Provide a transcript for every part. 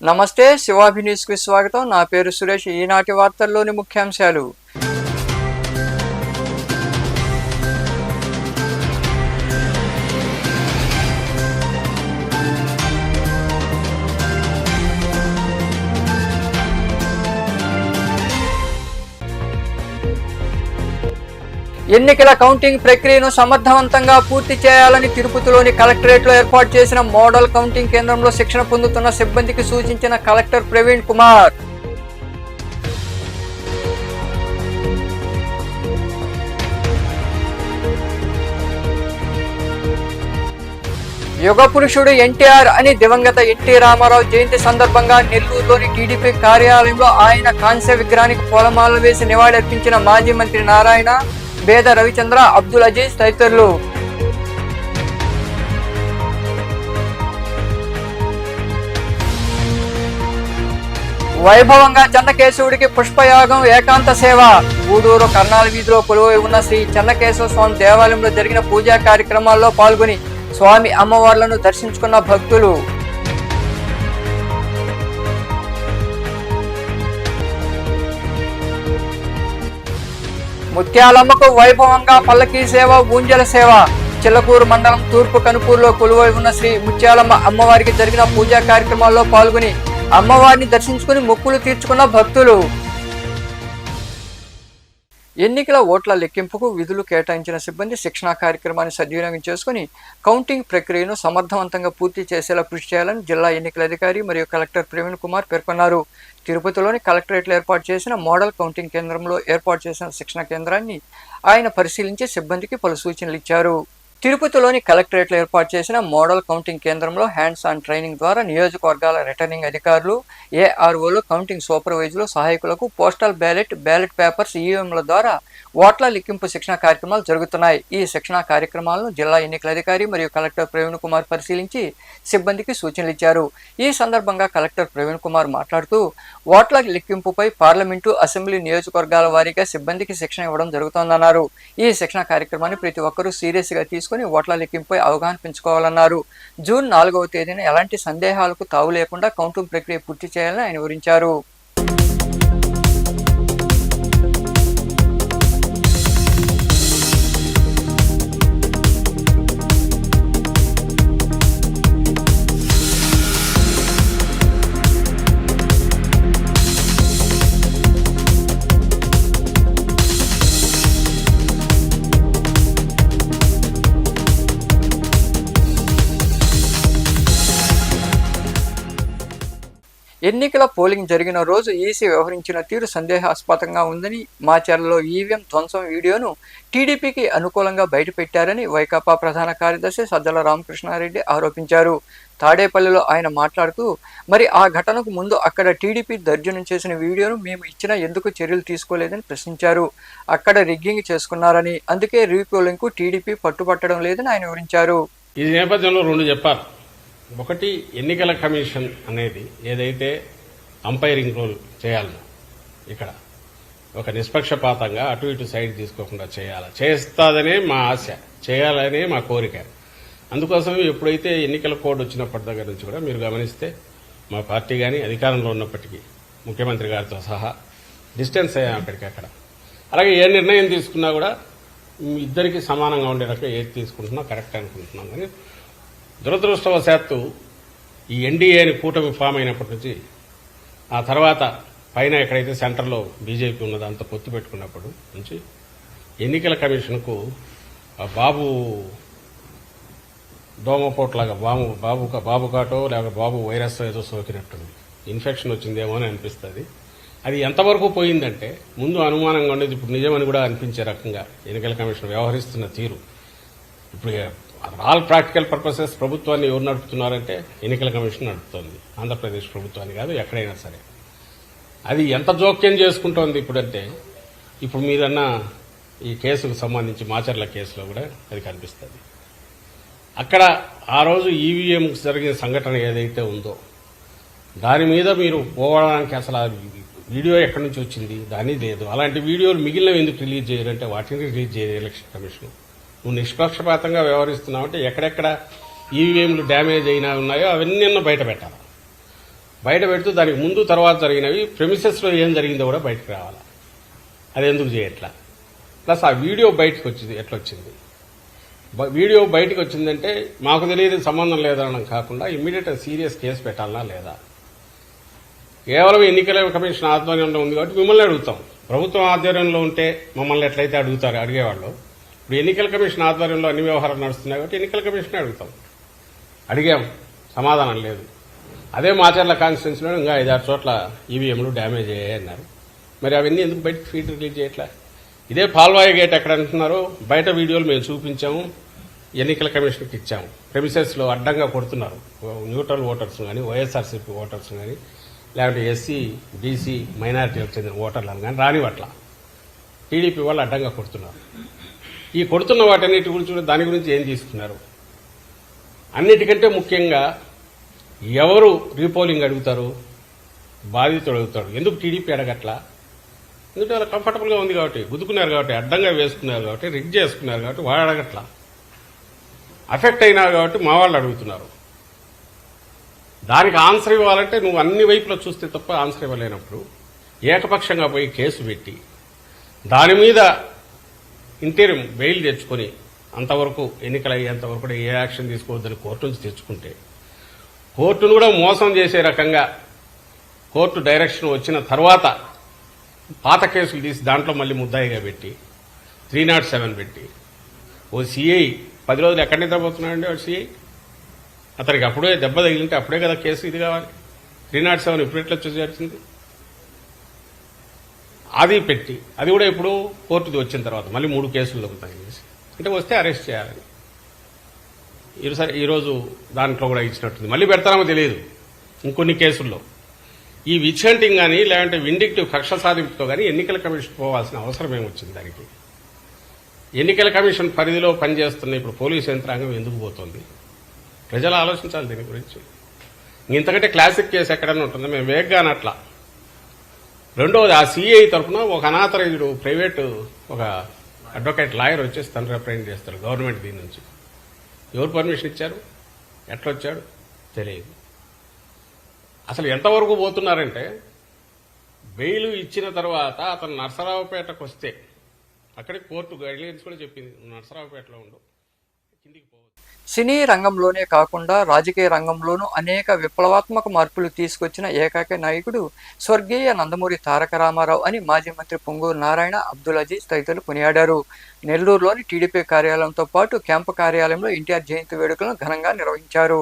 నమస్తే శివాభి న్యూస్ కి స్వాగతం. నా పేరు సురేష్. ఈనాటి వార్తల్లోని ముఖ్యాంశాలు. ఎన్నికల కౌంటింగ్ ప్రక్రియను సమర్థవంతంగా పూర్తి చేయాలని తిరుపతిలోని కలెక్టరేట్లో ఏర్పాటు చేసిన మోడల్ కౌంటింగ్ కేంద్రంలో శిక్షణ పొందుతున్న సిబ్బందికి సూచించిన కలెక్టర్ ప్రవీణ్ కుమార్. యుగ పురుషుడు ఎన్టీఆర్ అని దివంగత ఎన్టీ రామారావు జయంతి సందర్భంగా నెల్లూరులోని టీడీపీ కార్యాలయంలో ఆయన కాంస్య విగ్రహానికి పూలమాలలు వేసి నివాళులర్పించిన మాజీ మంత్రి నారాయణ, బేద రవిచంద్ర, అబ్దుల్ అజీజ్ తదితరులు. వైభవంగా చెన్నకేశవుడికి పుష్పయాగం ఏకాంత సేవ. గూడూరు కర్నాల వీధిలో కొలువై ఉన్న శ్రీ చెన్నకేశవ స్వామి దేవాలయంలో జరిగిన పూజా కార్యక్రమాల్లో పాల్గొని స్వామి అమ్మవార్లను దర్శించుకున్న భక్తులు. ముత్యాలమ్మకు వైభవంగా పల్లకీ సేవ, ఊంజల సేవ. చిల్లకూరు మండలం తూర్పు కనుపూరులో కొలువై ఉన్న శ్రీ ముత్యాలమ్మ అమ్మవారికి జరిగిన పూజా కార్యక్రమాల్లో పాల్గొని అమ్మవారిని దర్శించుకుని మొక్కులు తీర్చుకున్న భక్తులు. ఎన్నికల ఓట్ల లెక్కింపుకు విధులు కేటాయించిన సిబ్బంది శిక్షణా కార్యక్రమాన్ని సద్వినియోగం చేసుకుని కౌంటింగ్ ప్రక్రియను సమర్థవంతంగా పూర్తి చేసేలా కృషి చేయాలని జిల్లా ఎన్నికల అధికారి మరియు కలెక్టర్ ప్రవీణ్ కుమార్ పేర్కొన్నారు. తిరుపతిలోని కలెక్టరేట్లో ఏర్పాటు చేసిన మోడల్ కౌంటింగ్ కేంద్రంలో ఏర్పాటు చేసిన శిక్షణ కేంద్రాన్ని ఆయన పరిశీలించి సిబ్బందికి పలు సూచనలు ఇచ్చారు. తిరుపతిలోని కలెక్టరేట్లో ఏర్పాటు చేసిన మోడల్ కౌంటింగ్ కేంద్రంలో హ్యాండ్స్ ఆన్ ట్రైనింగ్ ద్వారా నియోజకవర్గాల రిటర్నింగ్ అధికారులు, ఏఆర్ఓలు, కౌంటింగ్ సూపర్వైజర్లు, సహాయకులకు పోస్టల్ బ్యాలెట్ పేపర్స్, ఈవీఎంల ద్వారా ఓట్ల లెక్కింపు శిక్షణ కార్యక్రమాలు జరుగుతున్నాయి. ఈ శిక్షణ కార్యక్రమాలను జిల్లా ఎన్నికల అధికారి మరియు కలెక్టర్ ప్రవీణ్ కుమార్ పరిశీలించి సిబ్బందికి సూచనలు ఇచ్చారు. ఈ సందర్భంగా కలెక్టర్ ప్రవీణ్ కుమార్ మాట్లాడుతూ ఓట్ల లెక్కింపుపై పార్లమెంటు, అసెంబ్లీ నియోజకవర్గాల వారీగా సిబ్బందికి శిక్షణ ఇవ్వడం జరుగుతోందన్నారు. ఈ శిక్షణ కార్యక్రమాన్ని ప్రతి ఒక్కరూ సీరియస్ గా తీసుకుని ఓట్ల లెక్కింపుపై అవగాహన పెంచుకోవాలన్నారు. జూన్ 4వ తేదీన ఎలాంటి సందేహాలకు తావు లేకుండా కౌంటింగ్ ప్రక్రియ పూర్తి చేయాలని ఆయన వివరించారు. ఎన్నికల పోలింగ్ జరిగిన రోజు ఈసీ వ్యవహరించిన తీరు సందేహాస్పదంగా ఉందని, మాచర్లలో ఈవీఎం ధ్వంసం వీడియోను టీడీపీకి అనుకూలంగా బయటపెట్టారని వైకాపా ప్రధాన కార్యదర్శి సజ్జల రామకృష్ణారెడ్డి ఆరోపించారు. తాడేపల్లిలో ఆయన మాట్లాడుతూ మరి ఆ ఘటనకు ముందు అక్కడ టీడీపీ దర్శనం చేసిన వీడియోను మేము ఇచ్చినా ఎందుకు చర్యలు తీసుకోలేదని ప్రశ్నించారు. అక్కడ రిగ్గింగ్ చేసుకున్నారని, అందుకే రీపోలింగ్కు టీడీపీ పట్టుబట్టడం లేదని ఆయన వివరించారు. ఈ నేపథ్యంలో రెండు చెప్పారు. ఒకటి, ఎన్నికల కమిషన్ అనేది ఏదైతే అంపైరింగ్ రోల్ చేయాలనో ఇక్కడ ఒక నిష్పక్షపాతంగా అటు ఇటు సైడ్ తీసుకోకుండా చేస్తాదనే మా ఆశ, చేయాలనే మా కోరిక. అందుకోసం ఎప్పుడైతే ఎన్నికల కోడ్ వచ్చినప్పటి దగ్గర నుంచి కూడా మీరు గమనిస్తే మా పార్టీ కానీ అధికారంలో ఉన్నప్పటికీ ముఖ్యమంత్రి గారితో సహా డిస్టెన్స్ అయ్యాం అక్కడికక్కడ. అలాగే ఏ నిర్ణయం తీసుకున్నా కూడా ఇద్దరికి సమానంగా ఉండే రకంగా ఏది తీసుకుంటున్నా కరెక్ట్ అనుకుంటున్నాం. కానీ దురదృష్టవశాత్తు ఈ ఎన్డీఏని కూటమి ఫామ్ అయినప్పటి నుంచి, ఆ తర్వాత పైన ఎక్కడైతే సెంటర్లో బీజేపీ ఉన్నదో అంత పొత్తు పెట్టుకున్నప్పటి నుంచి ఎన్నికల కమిషన్కు బాబు దోమపోట్లాగా బాబు కాటో లేక బాబు వైరస్ ఏదో సోకినట్టుంది, ఇన్ఫెక్షన్ వచ్చిందేమో అని అనిపిస్తుంది. అది ఎంతవరకు పోయిందంటే ముందు అనుమానంగా ఉండేది ఇప్పుడు నిజమని కూడా అనిపించే రకంగా ఎన్నికల కమిషన్ వ్యవహరిస్తున్న తీరు. ఇప్పుడు ఆల్ ప్రాక్టికల్ పర్పసెస్ ప్రభుత్వాన్ని ఎవరు నడుపుతున్నారంటే ఎన్నికల కమిషన్ నడుపుతోంది. ఆంధ్రప్రదేశ్ ప్రభుత్వాన్ని కాదు, ఎక్కడైనా సరే. అది ఎంత జోక్యం చేసుకుంటోంది ఇప్పుడంటే, ఇప్పుడు మీరన్న ఈ కేసుకు సంబంధించి మాచర్ల కేసులో కూడా అది కనిపిస్తుంది. అక్కడ ఆ రోజు ఈవీఎం జరిగిన సంఘటన ఏదైతే ఉందో దాని మీద మీరు పోవడానికి అసలు ఆ వీడియో ఎక్కడి నుంచి వచ్చింది దాని లేదు. అలాంటి వీడియోలు మిగిలినవి ఎందుకు రిలీజ్ చేయాలంటే వాటిని రిలీజ్ చేయదు ఎలక్షన్ కమిషన్. నువ్వు నిష్పక్షపాతంగా వ్యవహరిస్తున్నావు అంటే ఎక్కడెక్కడ ఈవీఎంలు డ్యామేజ్ అయినా ఉన్నాయో అవన్నీ బయట పెట్టాలి. బయట పెడుతూ దానికి ముందు తర్వాత జరిగినవి ప్రెమిసెస్లో ఏం జరిగిందో కూడా బయటకు రావాలి. అది ఎందుకు చేయట్లా? ప్లస్ ఆ వీడియో బయటకు వచ్చింది ఎట్లా వచ్చింది? వీడియో బయటకు వచ్చిందంటే మాకు తెలియదు సంబంధం లేదనడం కాకుండా ఇమ్మీడియట్ సీరియస్ కేసు పెట్టాలనా లేదా? కేవలం ఎన్నికల కమిషన్ ఆధ్వర్యంలో ఉంది కాబట్టి మిమ్మల్ని అడుగుతాం. ప్రభుత్వం ఆధ్వర్యంలో ఉంటే మమ్మల్ని ఎట్లయితే అడిగేవాళ్ళు, ఇప్పుడు ఎన్నికల కమిషన్ ఆధ్వర్యంలో అన్ని వ్యవహారాలు నడుస్తున్నాయి కాబట్టి ఎన్నికల కమిషన్ అడుగుతాం. అడిగాం, సమాధానం లేదు. అదే మాచర్ల కాన్స్టిట్యున్సీలో ఇంకా 5-6 చోట్ల ఈవీఎంలు డ్యామేజ్ అయ్యాయి అన్నారు. మరి అవన్నీ ఎందుకు బయట ఫీడ్ రిలీజ్ చేయట్లా? ఇదే పాల్వాయి గేట్ ఎక్కడ అంటున్నారో బయట వీడియోలు మేము చూపించాము, ఎన్నికల కమిషన్కి ఇచ్చాము. ప్రెమిసెస్లో అడ్డంగా కొడుతున్నారు న్యూట్రల్ ఓటర్స్ కానీ, వైఎస్ఆర్సీపీ ఓటర్స్ కానీ, లేకపోతే ఎస్సీ బీసీ మైనారిటీలకు చెందిన ఓటర్లను కానీ రానివట్ల టీడీపీ వాళ్ళు అడ్డంగా కొడుతున్నారు. ఈ కొడుతున్న వాటన్నిటి గురించి దాని గురించి ఏం తీసుకున్నారు? అన్నిటికంటే ముఖ్యంగా ఎవరు రీపోలింగ్ అడుగుతారు? బాధితుడు అడుగుతాడు. ఎందుకు టీడీపీ అడగట్లా? ఎందుకంటే వాళ్ళు కంఫర్టబుల్గా ఉంది కాబట్టి, గుద్దుకున్నారు కాబట్టి, అడ్డంగా వేసుకున్నారు కాబట్టి, రిగ్ చేసుకున్నారు కాబట్టి వాడు అడగట్లా. అఫెక్ట్ అయినారు కాబట్టి మా వాళ్ళు అడుగుతున్నారు. దానికి ఆన్సర్ ఇవ్వాలంటే నువ్వు అన్ని వైపులో చూస్తే తప్ప ఆన్సర్ ఇవ్వలేనప్పుడు ఏకపక్షంగా పోయి కేసు పెట్టి దాని మీద ఇంటీరియం బెయిల్ తెచ్చుకొని అంతవరకు ఎన్నికలు అయ్యేంతవరకు కూడా ఏ యాక్షన్ తీసుకోవద్దని కోర్టు నుంచి తెచ్చుకుంటే, కోర్టును కూడా మోసం చేసే రకంగా కోర్టు డైరెక్షన్ వచ్చిన తర్వాత పాత కేసులు తీసి దాంట్లో మళ్ళీ ముద్దాయిగా పెట్టి 307 పెట్టి ఓ సిఐ 10 రోజులు ఎక్కడ నిద్రపోతున్నాడండి వాడు సిఐ? అతనికి అప్పుడే దెబ్బ తగిలింటే అప్పుడే కదా కేసు ఇది కావాలి. 307 ఇప్పుడు ఎట్లా వచ్చింది? అది పెట్టి అది కూడా ఇప్పుడు కోర్టుది వచ్చిన తర్వాత మళ్ళీ 3 కేసులు దొరుకుతాయి చేసి అంటే వస్తే అరెస్ట్ చేయాలని ఈరోజు దాంట్లో కూడా ఇచ్చినట్టుంది. మళ్ళీ పెడతామో తెలియదు ఇంకొన్ని కేసుల్లో. ఈ విచ్ హంటింగ్ కానీ లేదంటే విండిక్టివ్ కక్ష సాధింపుతో కానీ ఎన్నికల కమిషన్ పోవాల్సిన అవసరం ఏమొచ్చింది? దానికి ఎన్నికల కమిషన్ పరిధిలో పనిచేస్తున్న ఇప్పుడు పోలీసు యంత్రాంగం ఎందుకు పోతుంది? ప్రజలు ఆలోచించాలి దీని గురించి. ఇంతకంటే క్లాసిక్ కేసు ఎక్కడైనా ఉంటుందో మేము వేగ్గానే అట్లా. రెండవది, ఆ సిఐ తరఫున ఒక అనాథరైజ్డ్ ప్రైవేటు ఒక అడ్వకేట్ లాయర్ వచ్చేసి తను రిప్రజెంట్ చేస్తారు గవర్నమెంట్ దీని నుంచి. ఎవరు పర్మిషన్ ఇచ్చారు? ఎట్లొచ్చాడు తెలియదు. అసలు ఎంతవరకు పోతున్నారంటే బెయిల్ ఇచ్చిన తర్వాత అతను నరసరావుపేటకు వస్తే అక్కడికి కోర్టు గైడ్లైన్స్ కూడా చెప్పింది, నరసరావుపేటలో ఉండు, కిందికి పోవద్దు. సినీ రంగంలోనే కాకుండా రాజకీయ రంగంలోనూ అనేక విప్లవాత్మక మార్పులు తీసుకొచ్చిన ఏకైక నాయకుడు స్వర్గీయ నందమూరి తారక రామారావు అని మాజీ మంత్రి పొంగూరు నారాయణ, అబ్దుల్ అజీజ్ తదితరులు కొనియాడారు. నెల్లూరులోని టీడీపీ కార్యాలయంతో పాటు క్యాంపు కార్యాలయంలో ఎన్టీఆర్ జయంతి వేడుకలను ఘనంగా నిర్వహించారు.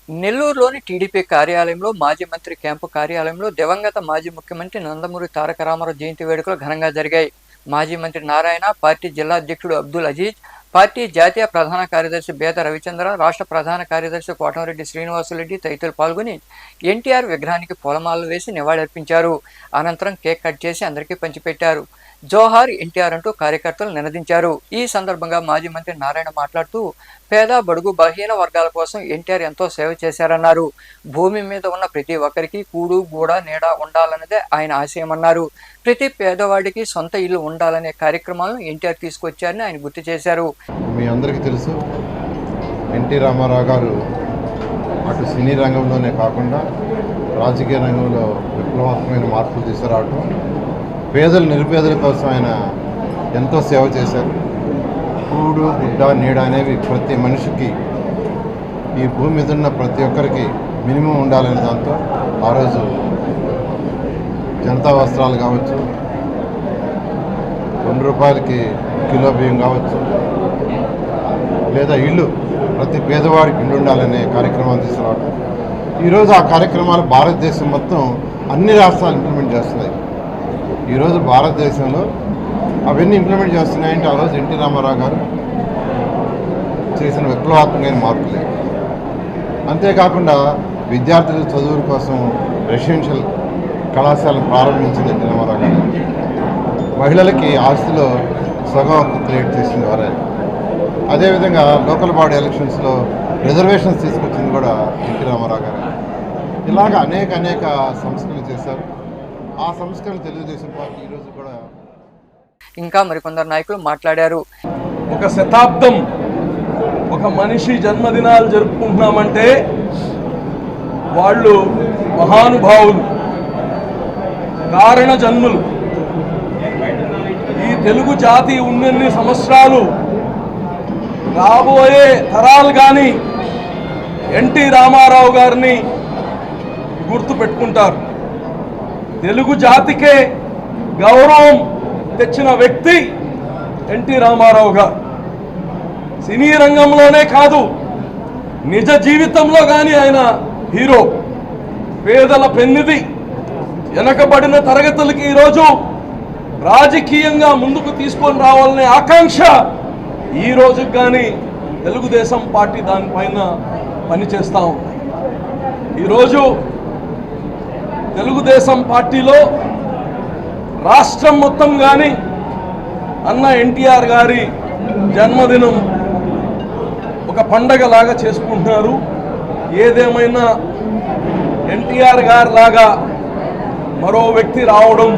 నెల్లూరులోని టీడీపీ కార్యాలయంలో మాజీ మంత్రి క్యాంపు కార్యాలయంలో దివంగత మాజీ ముఖ్యమంత్రి నందమూరి తారక రామారావు జయంతి వేడుకలు ఘనంగా జరిగాయి. మాజీ మంత్రి నారాయణ, పార్టీ జిల్లా అధ్యక్షుడు అబ్దుల్ అజీజ్, పార్టీ జాతీయ ప్రధాన కార్యదర్శి బేద రవిచంద్ర, రాష్ట్ర ప్రధాన కార్యదర్శి కోటంరెడ్డి శ్రీనివాసులరెడ్డి తదితరులు పాల్గొని ఎన్టీఆర్ విగ్రహానికి పూలమాలలు వేసి నివాళులర్పించారు. అనంతరం కేక్ కట్ చేసి అందరికీ పంచిపెట్టారు. జోహార్ ఎన్టీఆర్ అంటూ కార్యకర్తలు నినదించారు. ఈ సందర్భంగా మాజీ మంత్రి నారాయణ మాట్లాడుతూ పేద బడుగు బలహీన వర్గాల కోసం ఎన్టీఆర్ ఎంతో సేవ చేశారన్నారు. భూమి మీద ఉన్న ప్రతి ఒక్కరికి కూడు గూడ నీడ ఉండాలన్నదే ఆయన ఆశయమన్నారు. ప్రతి పేదవాడికి సొంత ఇల్లు ఉండాలనే కార్యక్రమాలను ఎన్టీఆర్ తీసుకొచ్చారని ఆయన గుర్తు చేశారు. మీ అందరికీ తెలుసు, ఎన్టీ రామారావు గారు అటు సినీ రంగంలోనే కాకుండా రాజకీయ రంగంలో విప్లవాత్మకమైన మార్పులు తీసుకురావటం, పేదలు నిరుపేదల కోసం ఆయన ఎంతో సేవ చేశారు. కూడు గుడ్డ నీడ అనేవి ప్రతి మనిషికి, ఈ భూమి మీద ఉన్న ప్రతి ఒక్కరికి మినిమం ఉండాలనే దాంతో ఆ రోజు జనతా వస్త్రాలు కావచ్చు, ₹2 కిలో బియ్యం కావచ్చు, లేదా ఇల్లు ప్రతి పేదవాడికి ఇల్లు ఉండాలనే కార్యక్రమాలు తీసుకురావడం. ఈరోజు ఆ కార్యక్రమాలు భారతదేశం మొత్తం అన్ని రాష్ట్రాలు ఇంప్లిమెంట్ చేస్తున్నాయి. ఈరోజు భారతదేశంలో అవన్నీ ఇంప్లిమెంట్ చేస్తున్నాయంటే ఆ రోజు ఎన్టీ రామారావు గారు చేసిన విప్లవాత్మకమైన మార్పులే. అంతేకాకుండా విద్యార్థుల చదువుల కోసం రెసిడెన్షియల్ కళాశాలను ప్రారంభించింది ఎన్టీ రామారావు గారు. మహిళలకి ఆస్తిలో సగం హక్కు క్రియేట్ చేసింది వారే. అదేవిధంగా లోకల్ బాడీ ఎలక్షన్స్లో రిజర్వేషన్స్ తీసుకొచ్చింది కూడా ఎన్టీ రామారావు గారు. ఇలాగ అనేక సంస్కరణలు చేశారు. ఆ సంస్కరణ తెలుగుదేశం పార్టీ ఈరోజు కూడా. ఇంకా మరికొందరు నాయకులు మాట్లాడారు. ఒక శతాబ్దం ఒక మనిషి జన్మదినాలు జరుపుకుంటున్నామంటే వాళ్ళు మహానుభావులు, కారణ జన్ములు. ఈ తెలుగు జాతి ఉన్నన్ని సంవత్సరాలు రాబోయే తరాలు కానీ ఎన్టీ రామారావు గారిని గుర్తు పెట్టుకుంటారు. తెలుగు జాతికే గౌరవం తెచ్చిన వ్యక్తి ఎన్టీ రామారావు గారు. సినీ రంగంలోనే కాదు, నిజ జీవితంలో కానీ ఆయన హీరో. పేదల పెన్నిది, వెనకబడిన తరగతులకి ఈరోజు రాజకీయంగా ముందుకు తీసుకొని రావాలనే ఆకాంక్ష ఈ రోజుకి కానీ తెలుగుదేశం పార్టీ దానిపైన పనిచేస్తూ ఉంది. ఈరోజు తెలుగుదేశం పార్టీలో రాష్ట్రం మొత్తం కానీ అన్న ఎన్టీఆర్ గారి జన్మదినం ఒక పండగలాగా చేసుకుంటున్నారు. ఏదేమైనా ఎన్టీఆర్ గారి లాగా మరో వ్యక్తి రావడం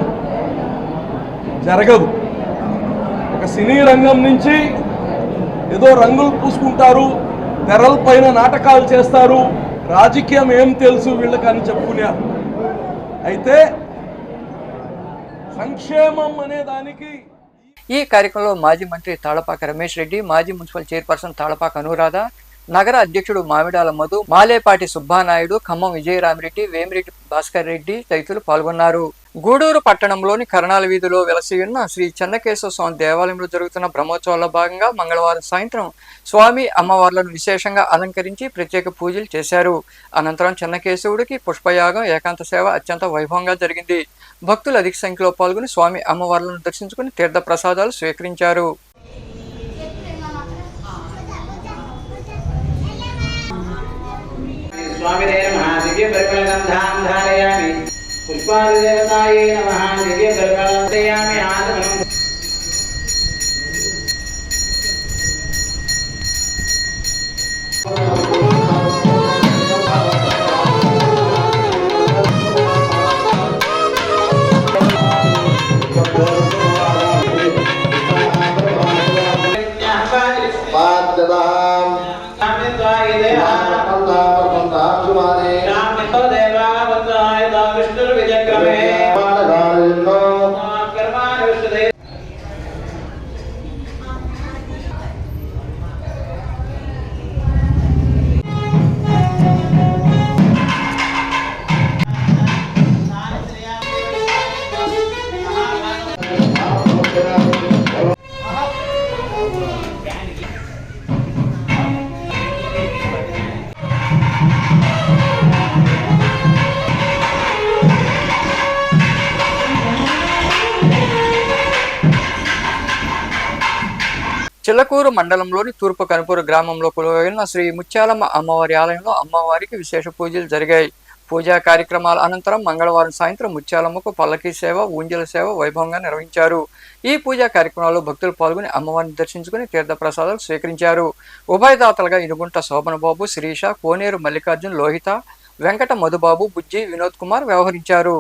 జరగదు. ఒక సినీ రంగం నుంచి ఏదో రంగులు పూసుకుంటారు, తెరలపైన నాటకాలు చేస్తారు, రాజకీయం ఏం తెలుసు వీళ్ళకని చెప్పుకున్నారు. అయితే సంక్షేమం అనే దానికి ఈ కార్యక్రమంలో మాజీ మంత్రి తాళపాక రమేష్ రెడ్డి, మాజీ మున్సిపల్ చైర్పర్సన్ తాళపాక అనురాధ, నగర అధ్యక్షుడు మామిడాల మధు, మాలేపాటి సుబ్బానాయుడు, ఖమ్మం విజయరామిరెడ్డి, వేమిరెడ్డి భాస్కర్ రెడ్డి తదితరులు పాల్గొన్నారు. గూడూరు పట్టణంలోని కరణాల వీధిలో వెలసి ఉన్న శ్రీ చెన్నకేశవ స్వామి దేవాలయంలో జరుగుతున్న బ్రహ్మోత్సవాల్లో భాగంగా మంగళవారం సాయంత్రం స్వామి అమ్మవార్లను విశేషంగా అలంకరించి ప్రత్యేక పూజలు చేశారు. అనంతరం చెన్నకేశవుడికి పుష్పయాగం, ఏకాంత సేవ అత్యంత వైభవంగా జరిగింది. భక్తులు అధిక సంఖ్యలో పాల్గొని స్వామి అమ్మవార్లను దర్శించుకుని తీర్థ ప్రసాదాలు స్వీకరించారు. పుష్పాదేవతాయే నమః దివ్య పరిమళామి ఆనమనం. చిల్లకూరు మండలంలోని తూర్పు కనుపూరు గ్రామంలో కొలువైన శ్రీ ముత్యాలమ్మ అమ్మవారి ఆలయంలో అమ్మవారికి విశేష పూజలు జరిగాయి. పూజా కార్యక్రమాల అనంతరం మంగళవారం సాయంత్రం ముత్యాలమ్మకు పల్లకీ సేవ, ఊంజల సేవ వైభవంగా నిర్వహించారు. ఈ పూజా కార్యక్రమాల్లో భక్తులు పాల్గొని అమ్మవారిని దర్శించుకుని తీర్థ ప్రసాదాలు స్వీకరించారు. ఉభయదాతలుగా ఇనుగుంట శోభనబాబు, శిరీష, కోనేరు మల్లికార్జున్, లోహిత, వెంకట మధుబాబు, బుజ్జి, వినోద్ కుమార్ వ్యవహరించారు.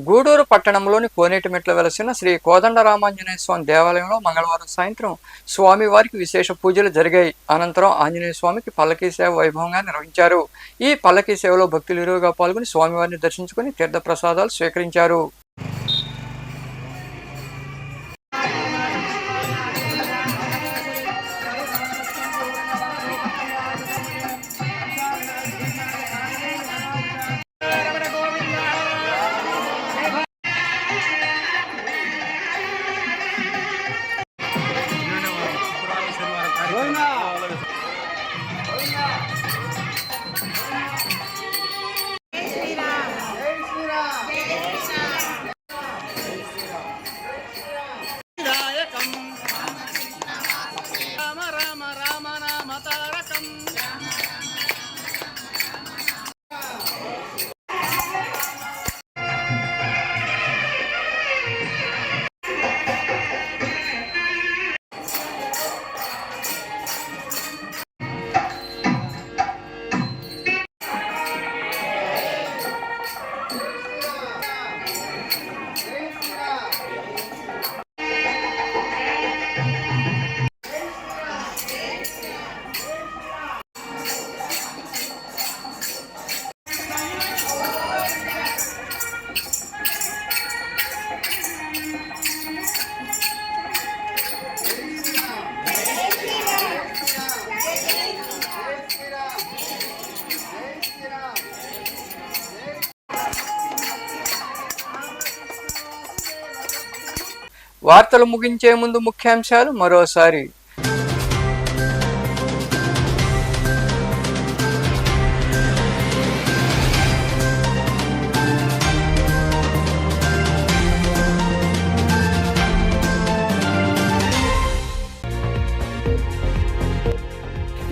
గూడూరు పట్టణంలోని కోనేటిమెట్ల వెలసిన శ్రీ కోదండరామాంజనేయ స్వామి దేవాలయంలో మంగళవారం సాయంత్రం స్వామివారికి విశేష పూజలు జరిగాయి. అనంతరం ఆంజనేయ స్వామికి పల్లకీ సేవ వైభవంగా నిర్వహించారు. ఈ పల్లకీ సేవలో భక్తులు ఇరువుగా పాల్గొని స్వామివారిని దర్శించుకుని తీర్థ ప్రసాదాలు స్వీకరించారు. వార్తలు ముగించే ముందు ముఖ్యాంశాలు మరోసారి.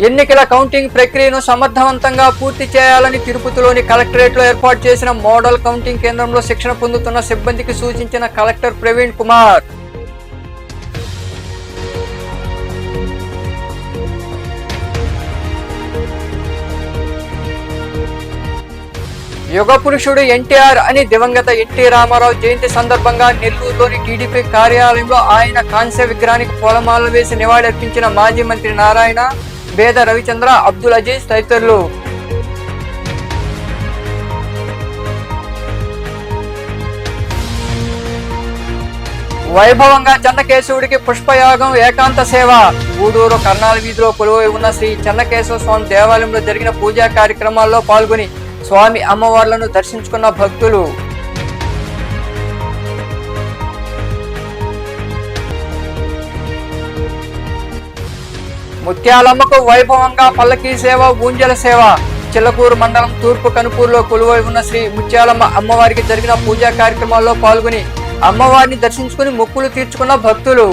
ఎన్నికల కౌంటింగ్ ప్రక్రియను సమర్థవంతంగా పూర్తి చేయాలని తిరుపతిలోని కలెక్టరేట్లో ఏర్పాటు చేసిన మోడల్ కౌంటింగ్ కేంద్రంలో శిక్షణ పొందుతున్న సిబ్బందికి సూచించిన కలెక్టర్ ప్రవీణ్ కుమార్. యుగ పురుషుడు ఎన్టీఆర్ అని దివంగత ఎన్టీ రామారావు జయంతి సందర్భంగా నెల్లూరులోని టీడీపీ కార్యాలయంలో ఆయన కాంస్య విగ్రహానికి పూలమాలలు వేసి నివాళులర్పించిన మాజీ మంత్రి నారాయణ, బేద రవిచంద్ర, అబ్దుల్ అజీజ్ తదితరులు. వైభవంగా చెన్నకేశవుడికి పుష్పయాగం ఏకాంత సేవ. గూడూరు కర్నాల వీధిలో కొలువై ఉన్న శ్రీ చెన్నకేశవ స్వామి దేవాలయంలో జరిగిన పూజా కార్యక్రమాల్లో పాల్గొని స్వామి అమ్మవార్లను దర్శించుకున్న భక్తులు. ముత్యాలమ్మకు వైభవంగా పల్లకీ సేవ, ఊంజల సేవ. చిల్లకూరు మండలం తూర్పు కనుపూరులో కొలువై ఉన్న శ్రీ ముత్యాలమ్మ అమ్మవారికి జరిగిన పూజా కార్యక్రమాల్లో పాల్గొని అమ్మవారిని దర్శించుకుని మొక్కులు తీర్చుకున్న భక్తులు.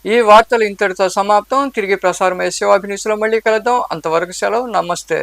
ఈ వార్తలు ఇంతటితో సమాప్తం. తిరిగి ప్రసారం శివాభినిసులో మళ్ళీ కలుద్దాం. అంతవరకు సెలవు. నమస్తే.